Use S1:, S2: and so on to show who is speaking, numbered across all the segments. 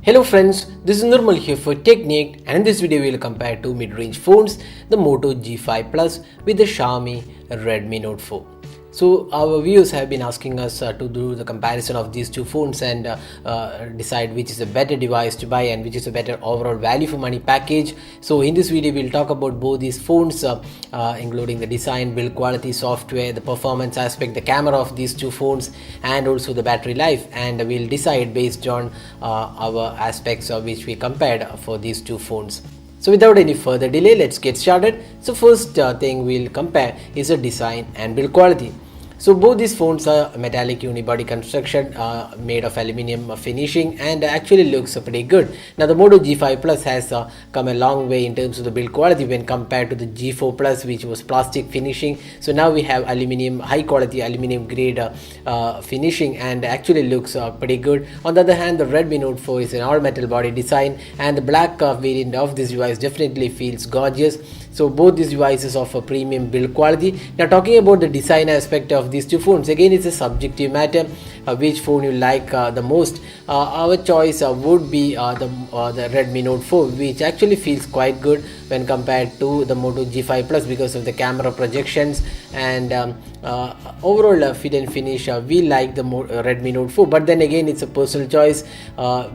S1: Hello friends, this is Nirmal here for Technique, and in this video we will compare two mid-range phones, the Moto G5 Plus with the Xiaomi Redmi Note 4. So our viewers have been asking us to do the comparison of these two phones and decide which is a better device to buy and which is a better overall value for money package. So in this video we'll talk about both these phones, including the design, build quality, software, the performance aspect, the camera of these two phones, and also the battery life, and we'll decide based on our aspects of which we compared for these two phones. So without any further delay, let's get started. So first thing we'll compare is the design and build quality. So both these phones are metallic unibody construction made of aluminum finishing and actually looks pretty good. Now the Moto G5 Plus has come a long way in terms of the build quality when compared to the G4 Plus, which was plastic finishing. So now we have aluminum, high quality aluminum grade finishing, and actually looks pretty good. On the other hand, the Redmi Note 4 is an all metal body design, and the black variant of this device definitely feels gorgeous. So both these devices offer premium build quality. Now talking about the design aspect of these two phones, again it's a subjective matter, which phone you like the most. Our choice would be the Redmi Note 4, which actually feels quite good when compared to the Moto G5 Plus because of the camera projections and overall fit and finish. We like the Redmi Note 4, but then again it's a personal choice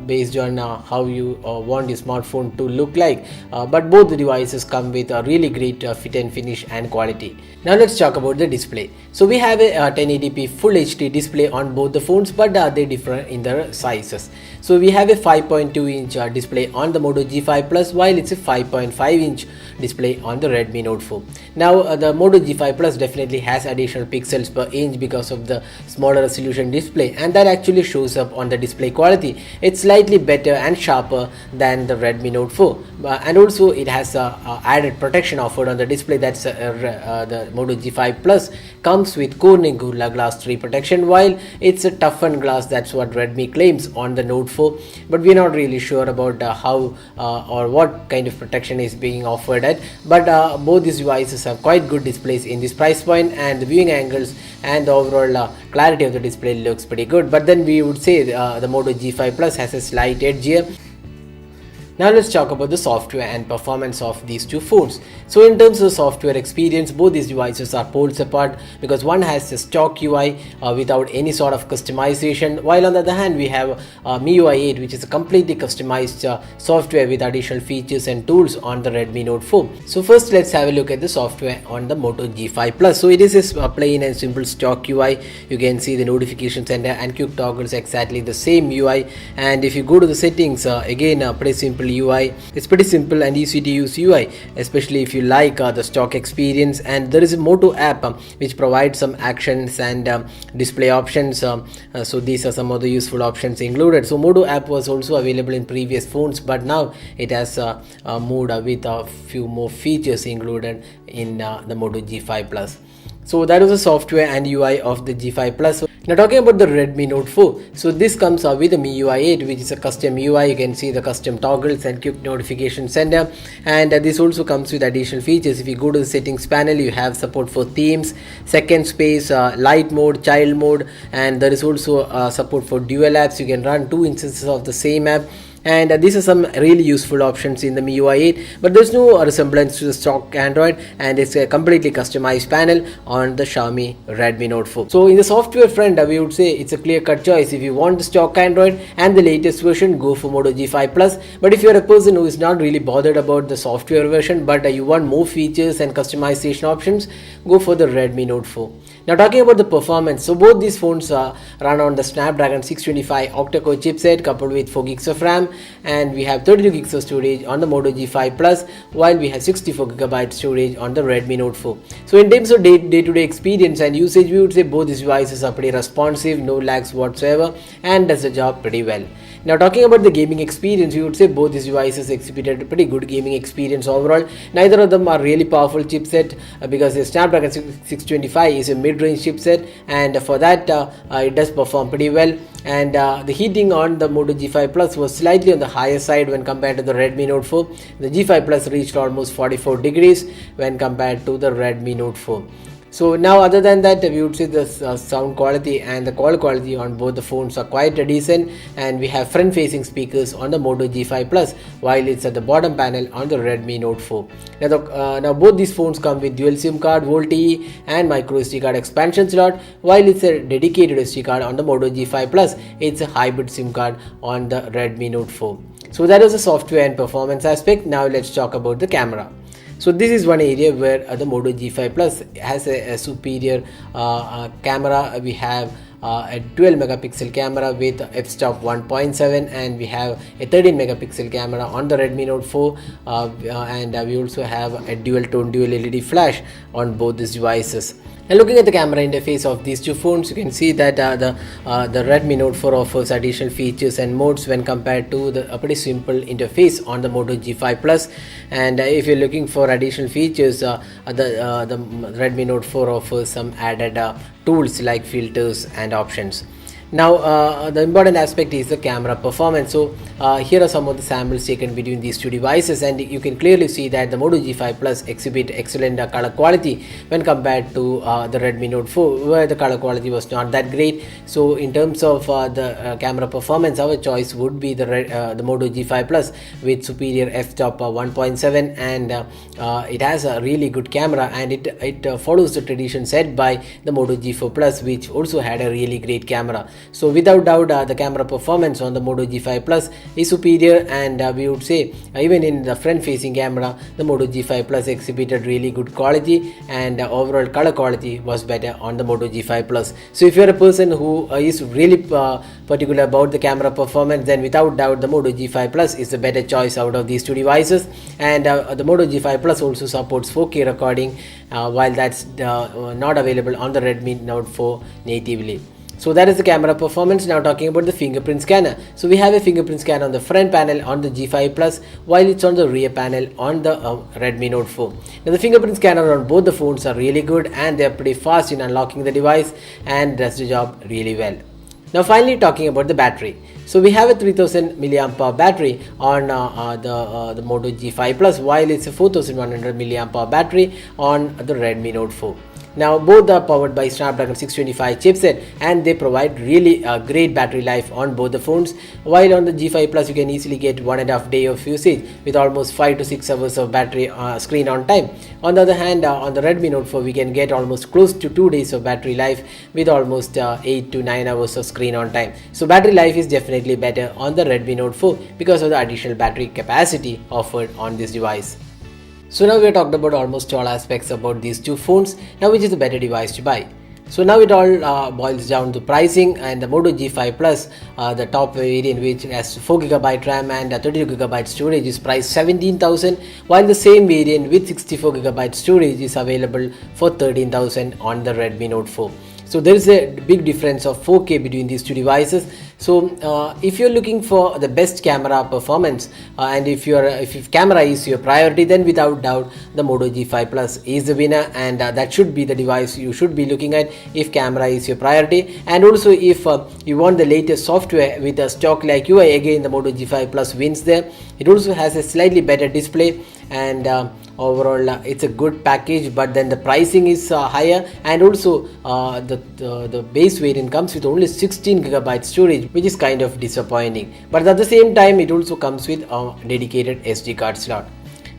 S1: based on how you want your smartphone to look like. But both the devices come with a really great fit and finish and quality. Now let's talk about the display. So we have a 1080p Full HD display on both the phones, but they differ in their sizes. So we have a 5.2 inch display on the Moto G5 Plus, while it's a 5.5 inch display on the Redmi Note 4. Now the Moto G5 Plus definitely has additional pixels per inch because of the smaller resolution display, and that actually shows up on the display quality. It's slightly better and sharper than the Redmi Note 4, and also it has added protection offered on the display. That's the Moto G5 Plus comes with Corning Gorilla Glass 3 protection, while it's a toughened glass. That's what Redmi claims on the Note 4, but we're not really sure about how or what kind of protection is being offered at. But both these devices have quite good displays in this price point, and the viewing angles and the overall clarity of the display looks pretty good. But then we would say the Moto G5 Plus has a slight edge here. Now let's talk about the software and performance of these two phones. So in terms of software experience, both these devices are poles apart because one has a stock UI without any sort of customization, while on the other hand we have MIUI 8, which is a completely customized software with additional features and tools on the Redmi Note 4. So first let's have a look at the software on the Moto G5 Plus. So it is a plain and simple stock UI. You can see the notification center and quick toggles exactly the same UI, and if you go to the settings, again pretty simple UI. It's pretty simple and easy to use UI, especially if you like the stock experience. And there is a Moto app which provides some actions and display options. So these are some of the useful options included. So Moto app was also available in previous phones, but now it has moved with a few more features included in the Moto G5 Plus. So that was the software and UI of the G5 Plus. Now talking about the Redmi Note 4, so this comes with a MIUI 8, which is a custom UI. You can see the custom toggles and quick notification center, and this also comes with additional features. If you go to the settings panel, you have support for themes, second space, light mode, child mode, and there is also support for dual apps. You can run two instances of the same app. And these are some really useful options in the MIUI 8, but there's no resemblance to the stock Android, and it's a completely customized panel on the Xiaomi Redmi Note 4. So in the software front, we would say it's a clear-cut choice. If you want the stock Android and the latest version, go for Moto G5 Plus. But if you're a person who is not really bothered about the software version, but you want more features and customization options, go for the Redmi Note 4. Now talking about the performance, so both these phones run on the Snapdragon 625 octa-core chipset coupled with 4 gigs of RAM, and we have 32 gigs of storage on the Moto G5 Plus, while we have 64 GB storage on the Redmi Note 4. So in terms of day-to-day experience and usage, we would say both these devices are pretty responsive, no lags whatsoever, and does the job pretty well. Now talking about the gaming experience, we would say both these devices exhibited a pretty good gaming experience overall. Neither of them are really powerful chipset because the Snapdragon 625 is a mid-range chipset, and for that it does perform pretty well. And the heating on the Moto G5 Plus was slightly on the higher side when compared to the Redmi Note 4. The G5 Plus reached almost 44 degrees when compared to the Redmi Note 4. So now other than that, we would say the sound quality and the call quality on both the phones are quite decent, and we have front facing speakers on the Moto G5 Plus, while it's at the bottom panel on the Redmi Note 4. Now both these phones come with dual SIM card, VoLTE and micro SD card expansion slot, while it's a dedicated SD card on the Moto G5 Plus. It's a hybrid SIM card on the Redmi Note 4. So that was the software and performance aspect. Now let's talk about the camera. So this is one area where the Moto G5 Plus has a superior camera. We have a 12 megapixel camera with f-stop 1.7, and we have a 13 megapixel camera on the Redmi Note 4, and we also have a dual tone dual LED flash on both these devices. And looking at the camera interface of these two phones, you can see that the Redmi Note 4 offers additional features and modes when compared to a pretty simple interface on the Moto G5 Plus. And if you're looking for additional features, the Redmi Note 4 offers some added tools like filters and options. Now the important aspect is the camera performance. So here are some of the samples taken between these two devices, and you can clearly see that the Moto G5 Plus exhibit excellent color quality when compared to the Redmi Note 4, where the color quality was not that great. So in terms of the camera performance, our choice would be the Moto G5 Plus with superior f-stop 1.7, and it has a really good camera, and it follows the tradition set by the Moto G4 Plus, which also had a really great camera. So without doubt, the camera performance on the Moto G5 Plus is superior, and we would say even in the front facing camera, the Moto G5 Plus exhibited really good quality, and overall color quality was better on the Moto G5 Plus. So if you're a person who is really particular about the camera performance, then without doubt the Moto G5 Plus is the better choice out of these two devices. And the Moto G5 Plus also supports 4K recording, while that's not available on the Redmi Note 4 natively. So that is the camera performance. Now talking about the fingerprint scanner. So we have a fingerprint scanner on the front panel on the G5 Plus, while it's on the rear panel on the Redmi Note 4. Now the fingerprint scanner on both the phones are really good, and they're pretty fast in unlocking the device and does the job really well. Now finally talking about the battery. So we have a 3000 mAh battery on the Moto G5 Plus, while it's a 4100 mAh battery on the Redmi Note 4. Now both are powered by Snapdragon 625 chipset, and they provide really great battery life on both the phones. While on the G5 Plus you can easily get 1.5 days of usage with almost 5 to 6 hours of battery screen on time. On the other hand, on the Redmi Note 4 we can get almost close to 2 days of battery life with almost 8 to 9 hours of screen on time. So battery life is definitely better on the Redmi Note 4 because of the additional battery capacity offered on this device. So now we have talked about almost all aspects about these two phones. Now which is the better device to buy? So now it all boils down to pricing, and the Moto G5 Plus, the top variant, which has 4GB RAM and 32GB storage, is priced 17,000, while the same variant with 64GB storage is available for 13,000 on the Redmi Note 4. So there is a big difference of 4K between these two devices. So if you're looking for the best camera performance, and if camera is your priority, then without doubt the Moto G5 Plus is the winner, and that should be the device you should be looking at if camera is your priority. And also if you want the latest software with a stock like UI, again the Moto G5 Plus wins there. It also has a slightly better display, and overall it's a good package, but then the pricing is higher, and also the base variant comes with only 16GB storage, which is kind of disappointing. But at the same time it also comes with a dedicated SD card slot.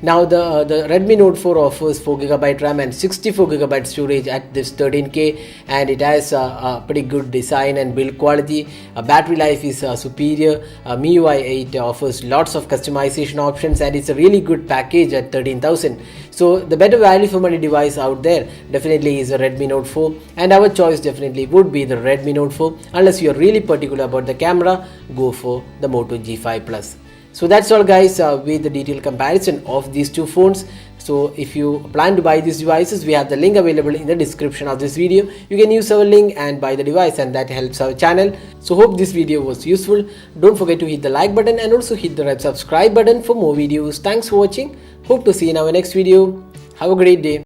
S1: Now the Redmi Note 4 offers 4GB RAM and 64GB storage at this 13K, and it has a pretty good design and build quality. Battery life is superior. MIUI 8 offers lots of customization options, and it's a really good package at 13,000. So the better value for money device out there definitely is a Redmi Note 4, and our choice definitely would be the Redmi Note 4. Unless you are really particular about the camera, go for the Moto G5 Plus. So that's all guys, with the detailed comparison of these two phones. So if you plan to buy these devices, we have the link available in the description of this video. You can use our link and buy the device, and that helps our channel. So hope this video was useful. Don't forget to hit the like button and also hit the red subscribe button for more videos. Thanks for watching. Hope to see you in our next video. Have a great day.